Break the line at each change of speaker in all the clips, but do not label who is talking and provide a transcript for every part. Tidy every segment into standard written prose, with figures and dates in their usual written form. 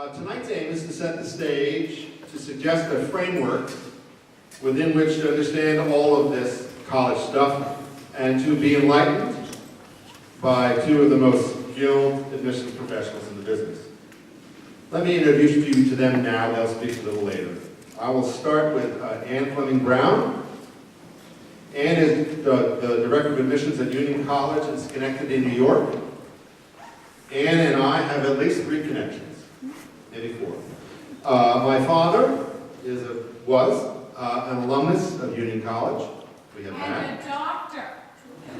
Tonight's aim is to set the stage to suggest a framework within which to understand all of this college stuff and to be enlightened by two of the most skilled admissions professionals in the business. Let me introduce you to them now. They'll speak a little later. I will start with Ann Fleming Brown. Ann is the Director of Admissions at Union College in Schenectady, New York. Ann and I have at least 3 connections, maybe 4. My father was an alumnus of Union College. We have that.
And a doctor.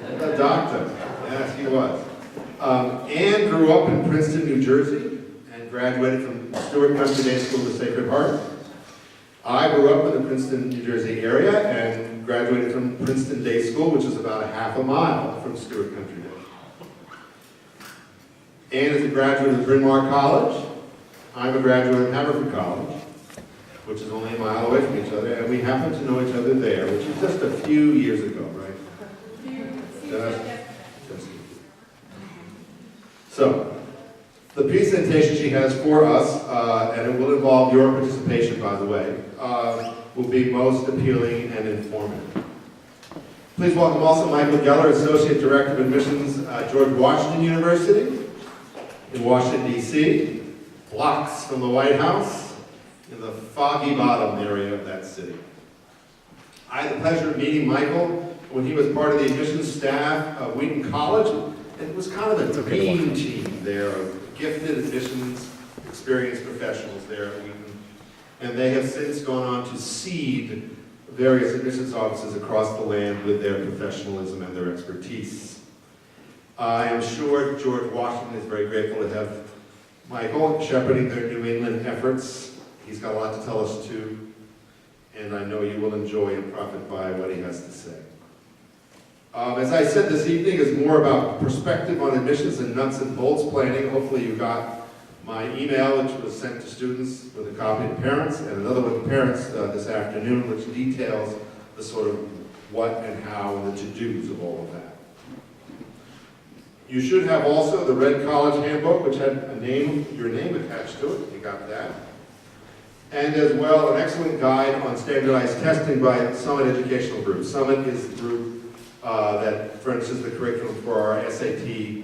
A doctor, yes, he was. Ann grew up in Princeton, New Jersey, and graduated from Stewart Country Day School of the Sacred Heart. I grew up in the Princeton, New Jersey area and graduated from Princeton Day School, which is about a half a mile from Stewart Country Day. Ann is a graduate of Bryn Mawr College. I'm a graduate of Haverford College, which is only a mile away from each other, and we happen to know each other there, which is just a few years ago, right? So, the presentation she has for us, and it will involve your participation, by the way, will be most appealing and informative. Please welcome also Michael Geller, Associate Director of Admissions at George Washington University in Washington, D.C., blocks from the White House in the Foggy Bottom area of that city. I had the pleasure of meeting Michael when he was part of the admissions staff of Wheaton College. It was kind of a dream team there of gifted admissions, experienced professionals there at Wheaton. And they have since gone on to seed various admissions offices across the land with their professionalism and their expertise. I am sure George Washington is very grateful to have Michael shepherding their New England efforts. He's got a lot to tell us too, and I know you will enjoy and profit by what he has to say. As I said, this evening is more about perspective on admissions and nuts and bolts planning. Hopefully you got my email, which was sent to students with a copy to parents, and another one to parents this afternoon, which details the sort of what and how and the to-dos of all of that. You should have also the Red College Handbook, which had your name attached to it. You got that. And as well, an excellent guide on standardized testing by Summit Educational Group. Summit is the group that furnishes the curriculum for our SAT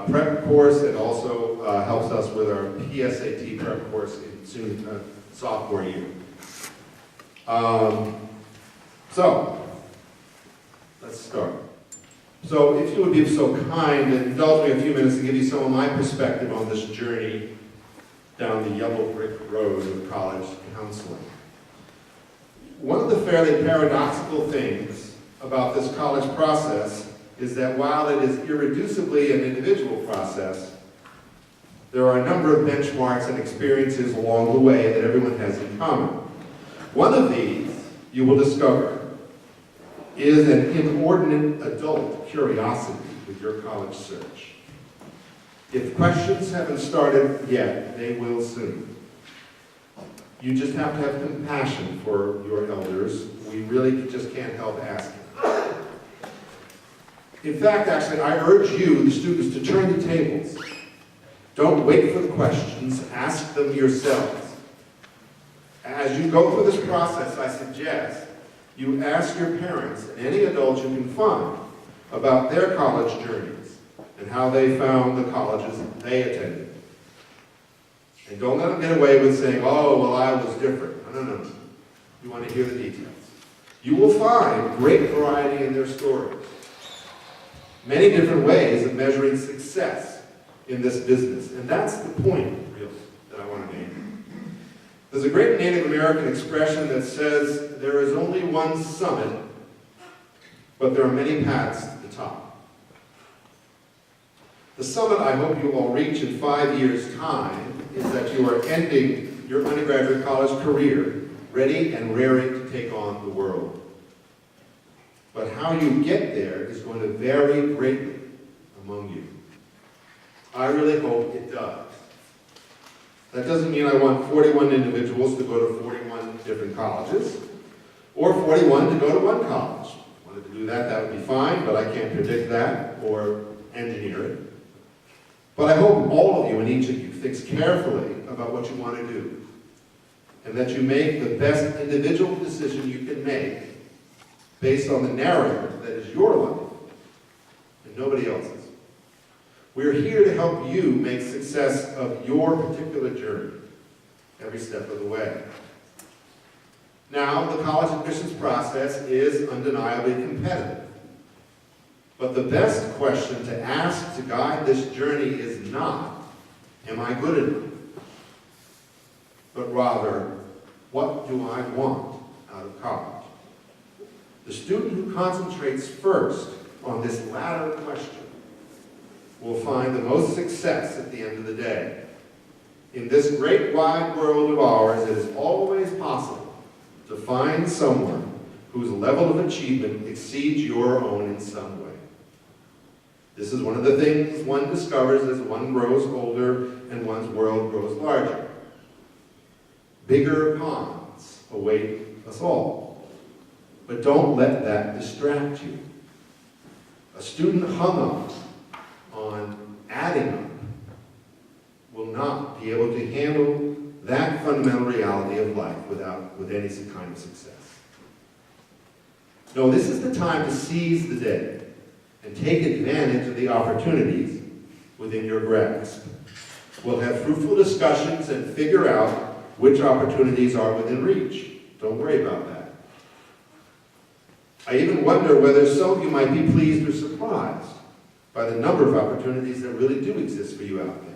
prep course and also helps us with our PSAT prep course in sophomore year. So, let's start. So, if you would be so kind and indulge me a few minutes to give you some of my perspective on this journey down the yellow brick road of college counseling. One of the fairly paradoxical things about this college process is that while it is irreducibly an individual process, there are a number of benchmarks and experiences along the way that everyone has in common. One of these, you will discover, is an inordinate adult curiosity with your college search. If questions haven't started yet, they will soon. You just have to have compassion for your elders. We really just can't help asking. In fact, actually, I urge you, the students, to turn the tables. Don't wait for the questions, ask them yourselves. As you go through this process, I suggest you ask your parents and any adults you can find about their college journeys and how they found the colleges they attended. And don't let them get away with saying, oh, well, I was different. No. You want to hear the details. You will find great variety in their stories. Many different ways of measuring success in this business. And that's the point, really, that I want to make. There's a great Native American expression that says, there is only one summit, but there are many paths to the top. The summit I hope you all reach in 5 years' time is that you are ending your undergraduate college career ready and raring to take on the world. But how you get there is going to vary greatly among you. I really hope it does. That doesn't mean I want 41 individuals to go to 41 different colleges, or 41 to go to one college. If I wanted to do that, that would be fine, but I can't predict that or engineer it. But I hope all of you and each of you thinks carefully about what you want to do, and that you make the best individual decision you can make based on the narrative that is your life and nobody else's. We're here to help you make success of your particular journey every step of the way. Now, the college admissions process is undeniably competitive. But the best question to ask to guide this journey is not, am I good enough? But rather, what do I want out of college? The student who concentrates first on this latter question will find the most success at the end of the day. In this great wide world of ours, it is always possible to find someone whose level of achievement exceeds your own in some way. This is one of the things one discovers as one grows older and one's world grows larger. Bigger ponds await us all. But don't let that distract you. A student hung up on adding up will not be able to handle that fundamental reality of life with any kind of success. No, this is the time to seize the day and take advantage of the opportunities within your grasp. We'll have fruitful discussions and figure out which opportunities are within reach. Don't worry about that. I even wonder whether some of you might be pleased or surprised by the number of opportunities that really do exist for you out there.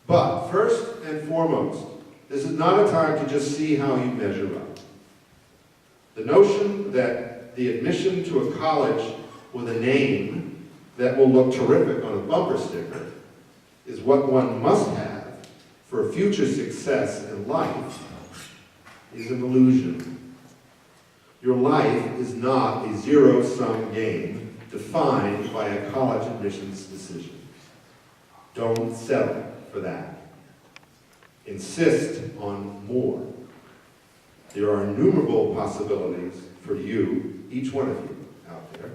But first and foremost, this is not a time to just see how you measure up. The notion that the admission to a college with a name that will look terrific on a bumper sticker is what one must have for future success in life is an illusion. Your life is not a zero-sum game defined by a college admissions decision. Don't settle for that. Insist on more. There are innumerable possibilities for you, each one of you out there.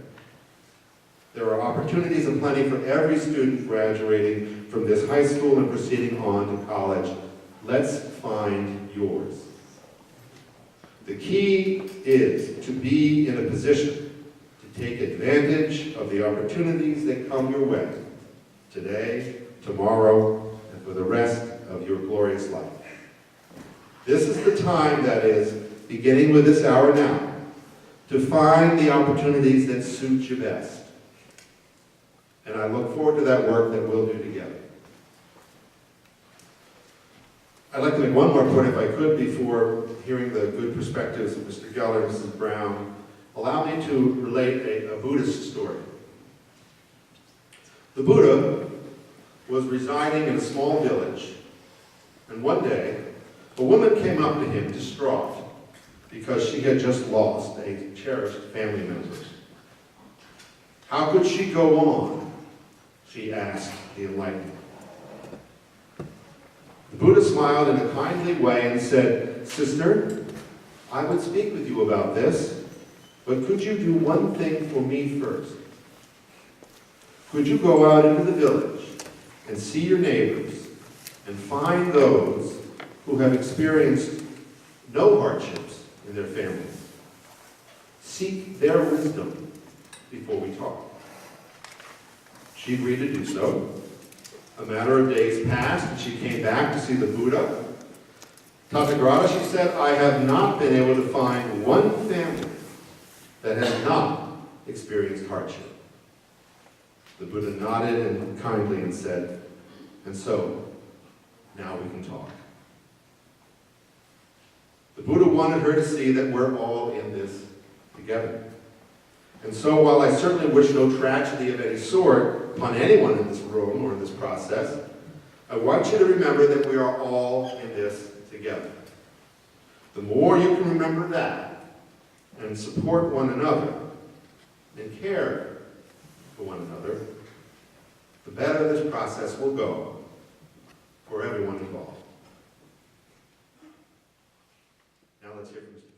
There are opportunities aplenty for every student graduating from this high school and proceeding on to college. Let's find yours. The key is to be in a position to take advantage of the opportunities that come your way today, tomorrow, and for the rest of your glorious life. This is the time, that is, beginning with this hour now, to find the opportunities that suit you best. And I look forward to that work that we'll do together. I'd like to make one more point, if I could, before hearing the good perspectives of Mr. Geller and Mrs. Brown. Allow me to relate a Buddhist story. The Buddha was residing in a small village, and one day, a woman came up to him distraught because she had just lost a cherished family member. How could she go on? She asked the enlightened. The Buddha smiled in a kindly way and said, "Sister, I would speak with you about this, but could you do one thing for me first? Could you go out into the village and see your neighbors and find those who have experienced no hardships in their families? Seek their wisdom before we talk." She agreed to do so. A matter of days passed, and she came back to see the Buddha. "Tathagata," she said, "I have not been able to find one family that has not experienced hardship." The Buddha nodded and kindly and said, "And so, now we can talk." The Buddha wanted her to see that we're all in this together. And so, while I certainly wish no tragedy of any sort upon anyone in this room or in this process, I want you to remember that we are all in this together. The more you can remember that and support one another and care for one another, the better this process will go for everyone involved. Now let's hear from Mr.